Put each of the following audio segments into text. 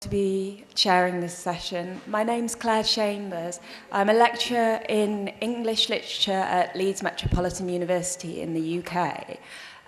To be chairing this session. My name's Claire Chambers. I'm a lecturer in English literature at Leeds Metropolitan University in the UK.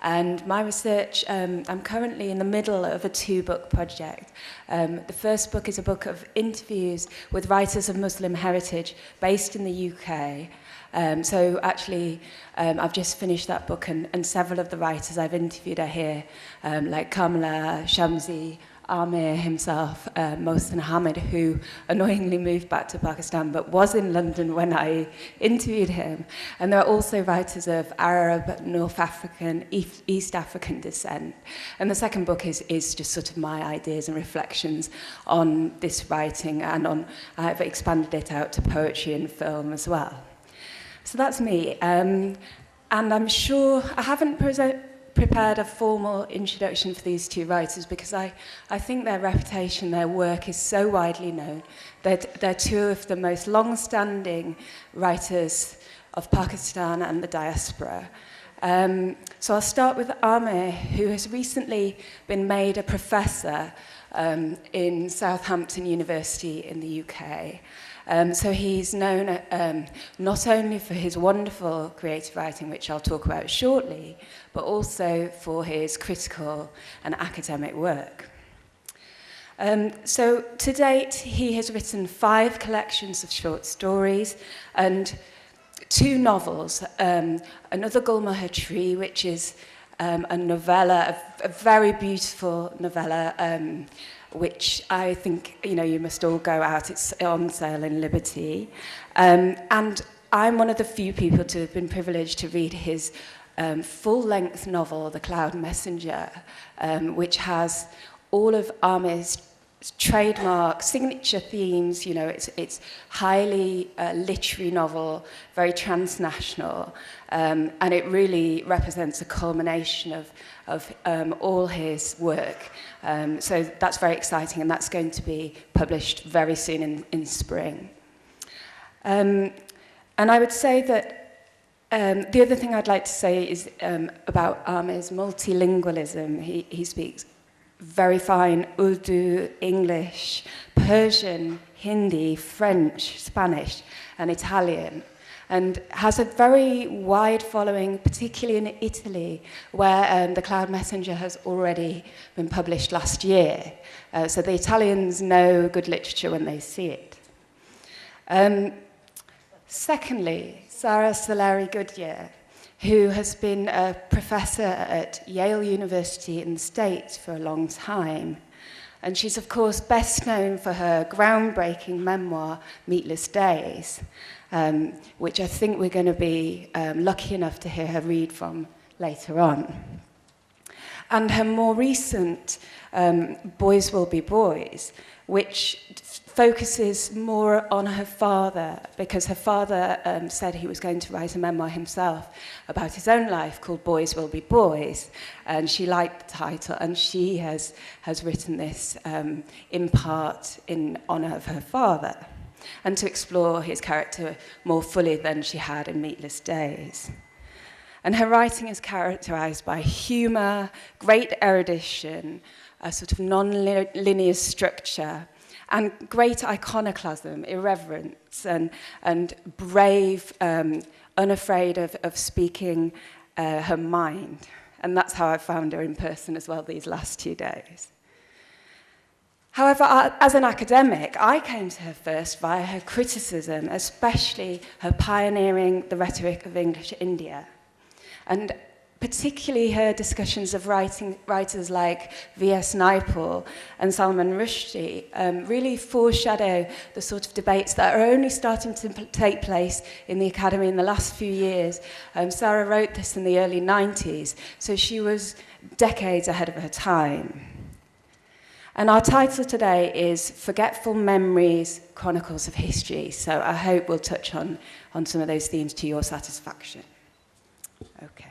And my research, I'm currently in the middle of a two-book project. The first book is a book of interviews with writers of Muslim heritage based in the UK. So actually, I've just finished that book, and several of the writers I've interviewed are here, like Kamala, Shamsi, Amir himself, Mohsen Hamid, who annoyingly moved back to Pakistan but was in London when I interviewed him. And there are also writers of Arab, North African, East African descent. And the second book is just sort of my ideas and reflections on this writing, and I've expanded it out to poetry and film as well. So that's me. And I'm sure I haven't prepared a formal introduction for these two writers because I think their reputation, their work is so widely known. They're two of the most long-standing writers of Pakistan and the diaspora. So I'll start with Amir, who has recently been made a professor in Southampton University in the UK. So he's known not only for his wonderful creative writing, which I'll talk about shortly, but also for his critical and academic work. So to date, he has written 5 collections of short stories and 2 novels. Another Gulmohar Tree, which is a novella, a very beautiful novella, which I think, you must all go out. It's on sale in Liberty. And I'm one of the few people to have been privileged to read his full-length novel, The Cloud Messenger, which has all of Amir's trademark signature themes. It's highly literary novel, very transnational, and it really represents a culmination of all his work. So that's very exciting, and that's going to be published very soon in spring. And I would say that the other thing I'd like to say is about Amir's multilingualism. He speaks very fine Urdu, English, Persian, Hindi, French, Spanish, and Italian, and has a very wide following, particularly in Italy, where The Cloud Messenger has already been published last year. So the Italians know good literature when they see it. Secondly, Sarah Saleri-Goodyear, who has been a professor at Yale University in the States for a long time. And she's, of course, best known for her groundbreaking memoir, Meatless Days, which I think we're going to be lucky enough to hear her read from later on. And her more recent, Boys Will Be Boys, which focuses more on her father, because her father said he was going to write a memoir himself about his own life called Boys Will Be Boys, and she liked the title, and she has written this in part in honour of her father, and to explore his character more fully than she had in Meatless Days. And her writing is characterised by humour, great erudition, a sort of non-linear structure, and great iconoclasm, irreverence, and brave, unafraid of speaking her mind. And that's how I found her in person as well these last 2 days. However, as an academic, I came to her first via her criticism, especially her pioneering the rhetoric of English India, and particularly her discussions of writers like V.S. Naipaul and Salman Rushdie really foreshadow the sort of debates that are only starting to take place in the academy in the last few years. Sarah wrote this in the early 90s, so she was decades ahead of her time. And our title today is Forgetful Memories, Chronicles of History, so I hope we'll touch on some of those themes to your satisfaction. Okay.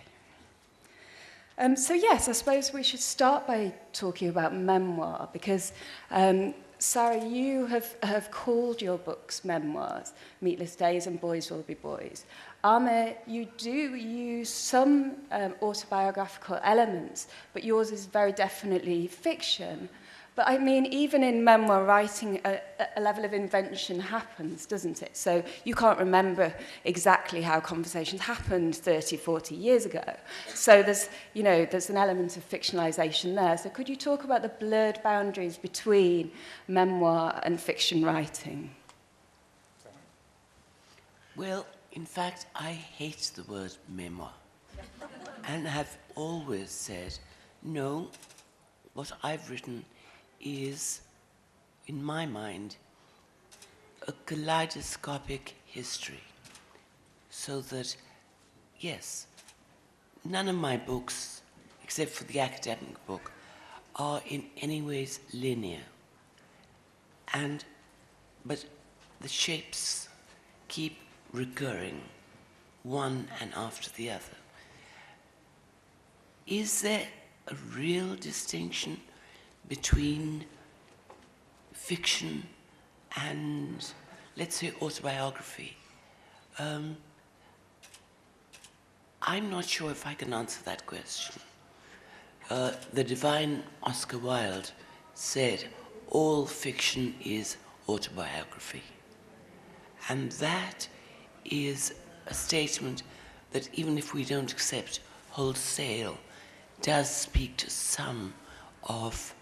So yes, I suppose we should start by talking about memoir, because Sarah, you have called your books memoirs, Meatless Days and Boys Will Be Boys. Amir, you do use some autobiographical elements, but yours is very definitely fiction. But I mean, even in memoir writing, a level of invention happens, doesn't it? So you can't remember exactly how conversations happened 30, 40 years ago. So there's an element of fictionalization there. So could you talk about the blurred boundaries between memoir and fiction writing? Well, in fact, I hate the word memoir. And have always said, no, what I've written is, in my mind, a kaleidoscopic history. So that, yes, none of my books, except for the academic book, are in any ways linear. But the shapes keep recurring, one and after the other. Is there a real distinction between fiction and, let's say, autobiography? I'm not sure if I can answer that question. The divine Oscar Wilde said, all fiction is autobiography. And that is a statement that, even if we don't accept wholesale, does speak to some of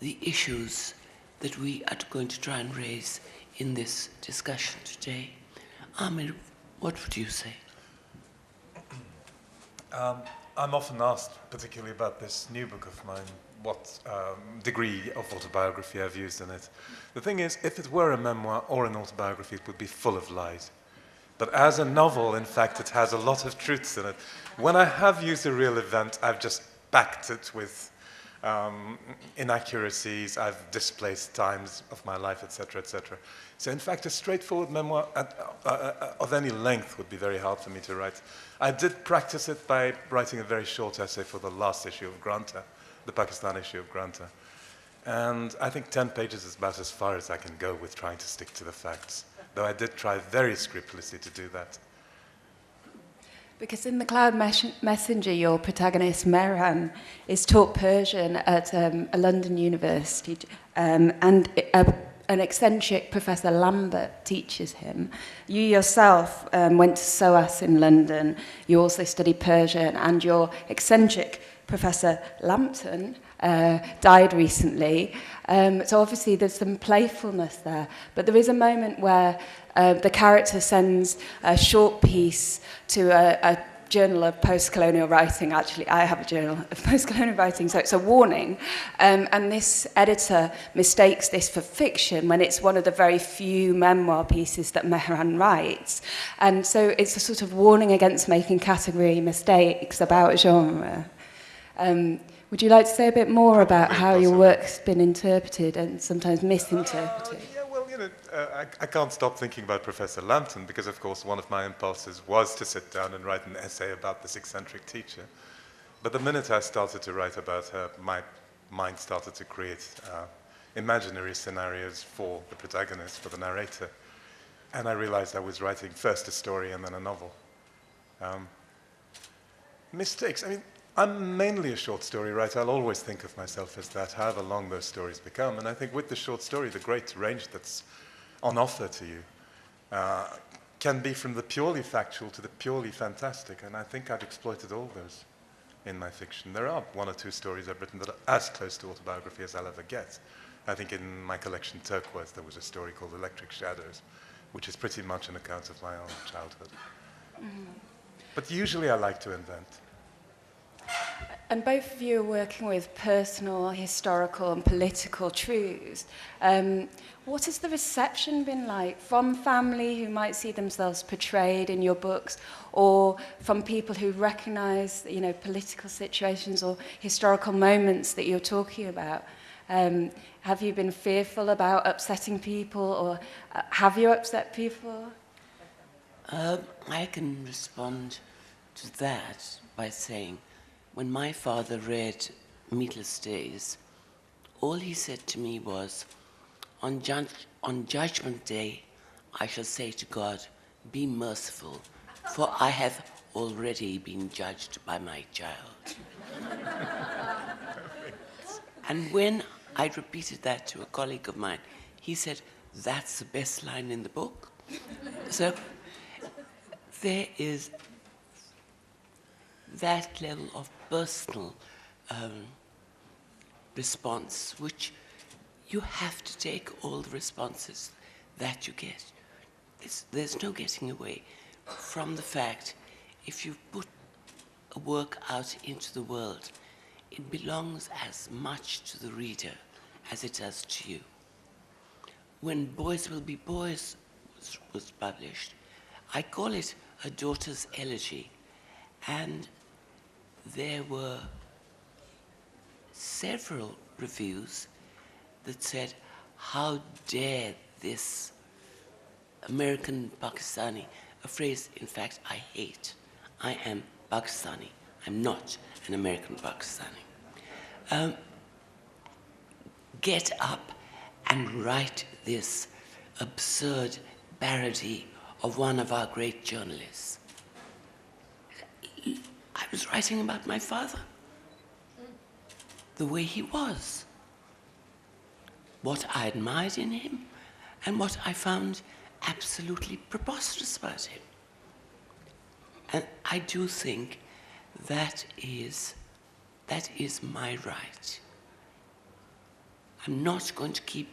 the issues that we are going to try and raise in this discussion today. Ahmed, what would you say? I'm often asked, particularly about this new book of mine, what degree of autobiography I've used in it. The thing is, if it were a memoir or an autobiography, it would be full of lies. But as a novel, in fact, it has a lot of truths in it. When I have used a real event, I've just backed it with inaccuracies, I've displaced times of my life, etc., etc. So in fact, a straightforward memoir of any length would be very hard for me to write. I did practice it by writing a very short essay for the last issue of Granta, the Pakistan issue of Granta. And I think 10 pages is about as far as I can go with trying to stick to the facts, though I did try very scrupulously to do that. Because in The Cloud Messenger, your protagonist, Mehran, is taught Persian at a London university, and an eccentric Professor Lambert teaches him. You yourself went to SOAS in London. You also studied Persian, and your eccentric Professor Lampton died recently. So obviously there's some playfulness there. But there is a moment where the character sends a short piece to a journal of post-colonial writing. Actually, I have a journal of post-colonial writing, so it's a warning. And this editor mistakes this for fiction when it's one of the very few memoir pieces that Mehran writes. And so it's a sort of warning against making category mistakes about genre. Would you like to say a bit more about how your work's been interpreted and sometimes misinterpreted? Yeah, well, I can't stop thinking about Professor Lampton because, of course, one of my impulses was to sit down and write an essay about this eccentric teacher. But the minute I started to write about her, my mind started to create imaginary scenarios for the protagonist, for the narrator. And I realized I was writing first a story and then a novel. Mistakes, I mean, I'm mainly a short story writer. I'll always think of myself as that, however long those stories become. And I think with the short story, the great range that's on offer to you can be from the purely factual to the purely fantastic. And I think I've exploited all those in my fiction. There are one or two stories I've written that are as close to autobiography as I'll ever get. I think in my collection Turquoise, there was a story called Electric Shadows, which is pretty much an account of my own childhood. Mm-hmm. But usually I like to invent. And both of you are working with personal, historical and political truths. What has the reception been like from family who might see themselves portrayed in your books, or from people who recognise, political situations or historical moments that you're talking about? Have you been fearful about upsetting people, or have you upset people? I can respond to that by saying, when my father read Meatless Days, all he said to me was, on Judgment Day, I shall say to God, be merciful, for I have already been judged by my child. And when I repeated that to a colleague of mine. He said, "That's the best line in the book." So there is that level of personal response, which you have to take all the responses that you get. There's no getting away from the fact, if you put a work out into the world, it belongs as much to the reader as it does to you. When Boys Will Be Boys was published, I call it a daughter's elegy, and there were several reviews that said, "How dare this American Pakistani," a phrase, in fact, I hate. I am Pakistani. I'm not an American Pakistani. Get up and write this absurd parody of one of our great journalists. I was writing about my father, the way he was, what I admired in him, and what I found absolutely preposterous about him. And I do think that is my right. I'm not going to keep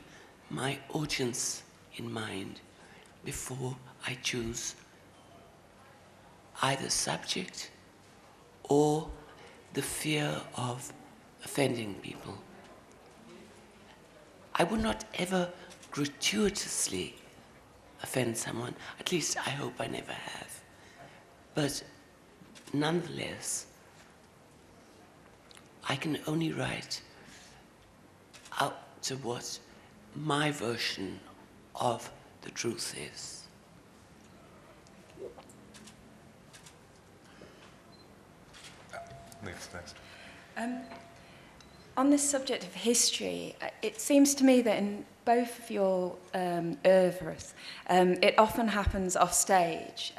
my audience in mind before I choose either subject or the fear of offending people. I would not ever gratuitously offend someone, at least I hope I never have. But nonetheless, I can only write out to what my version of the truth is. Next. On this subject of history, it seems to me that in both of your oeuvres, it often happens off stage,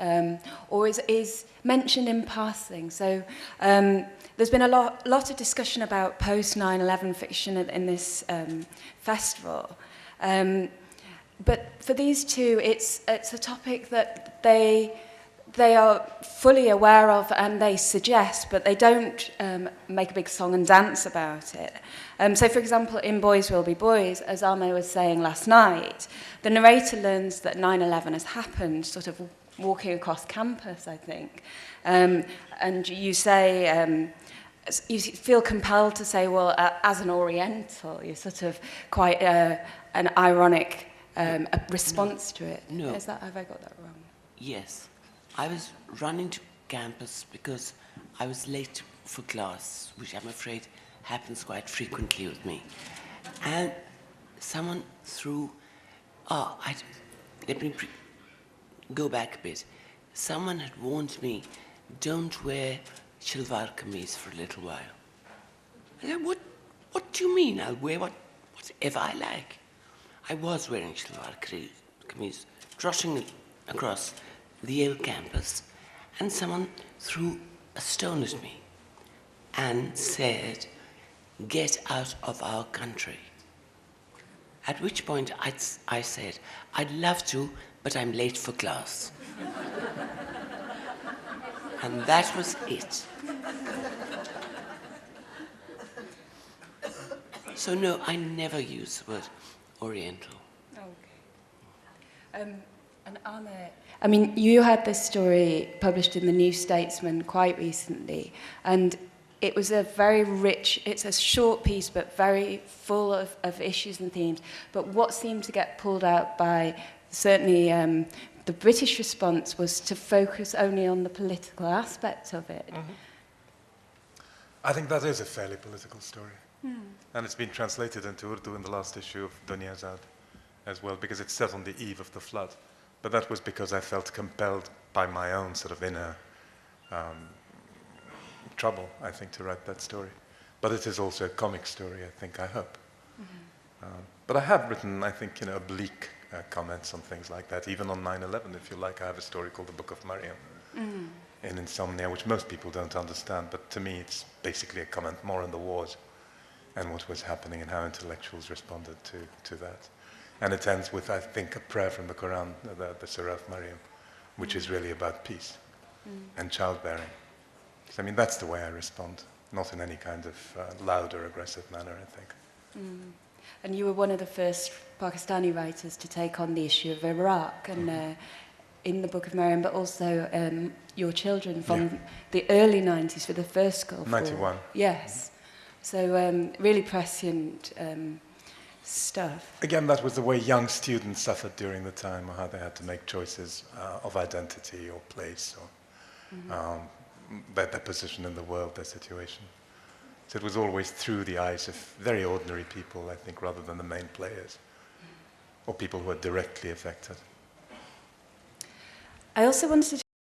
or is mentioned in passing. So there's been a lot of discussion about post-9/11 fiction in this festival. But for these two, it's a topic that they are fully aware of and they suggest, but they don't make a big song and dance about it. So, for example, in Boys Will Be Boys, as Arme was saying last night, the narrator learns that 9/11 has happened, sort of walking across campus, I think. And you say, you feel compelled to say, well, as an Oriental, you're sort of quite an ironic response to it. No. Have I got that wrong? Yes. I was running to campus because I was late for class, which I'm afraid happens quite frequently with me. And someone threw, let me go back a bit. Someone had warned me, don't wear shalwar kameez for a little while. I said, what do you mean I'll wear whatever I like? I was wearing shalwar kameez, trotting across the Yale campus, and someone threw a stone at me and said, "Get out of our country." At which point I said, "I'd love to, but I'm late for class." And that was it. So no, I never use the word Oriental. Okay. And Arme, I mean, you had this story published in the New Statesman quite recently, and it was a very rich, it's a short piece, but very full of issues and themes. But what seemed to get pulled out by certainly the British response was to focus only on the political aspect of it. Mm-hmm. I think that is a fairly political story. And it's been translated into Urdu in the last issue of Dunya Azad as well, because it's set on the eve of the flood. But that was because I felt compelled by my own sort of inner trouble, I think, to write that story. But it is also a comic story, I hope. Mm-hmm. But I have written, I think, oblique comments on things like that, even on 9/11, if you like. I have a story called The Book of Maryam in Insomnia, which most people don't understand, but to me it's basically a comment more on the wars and what was happening and how intellectuals responded to that. And it ends with, I think, a prayer from the Quran, the Surah of Maryam, which is really about peace and childbearing. So, I mean, that's the way I respond, not in any kind of loud or aggressive manner, I think. And you were one of the first Pakistani writers to take on the issue of Iraq, and in the Book of Maryam, but also your children from the early 90s for the first Gulf War. 91. Yes. So really prescient stuff. Again, that was the way young students suffered during the time, or how they had to make choices of identity or place, or their position in the world, their situation. So it was always through the eyes of very ordinary people, I think, rather than the main players, or people who were directly affected. I also wanted to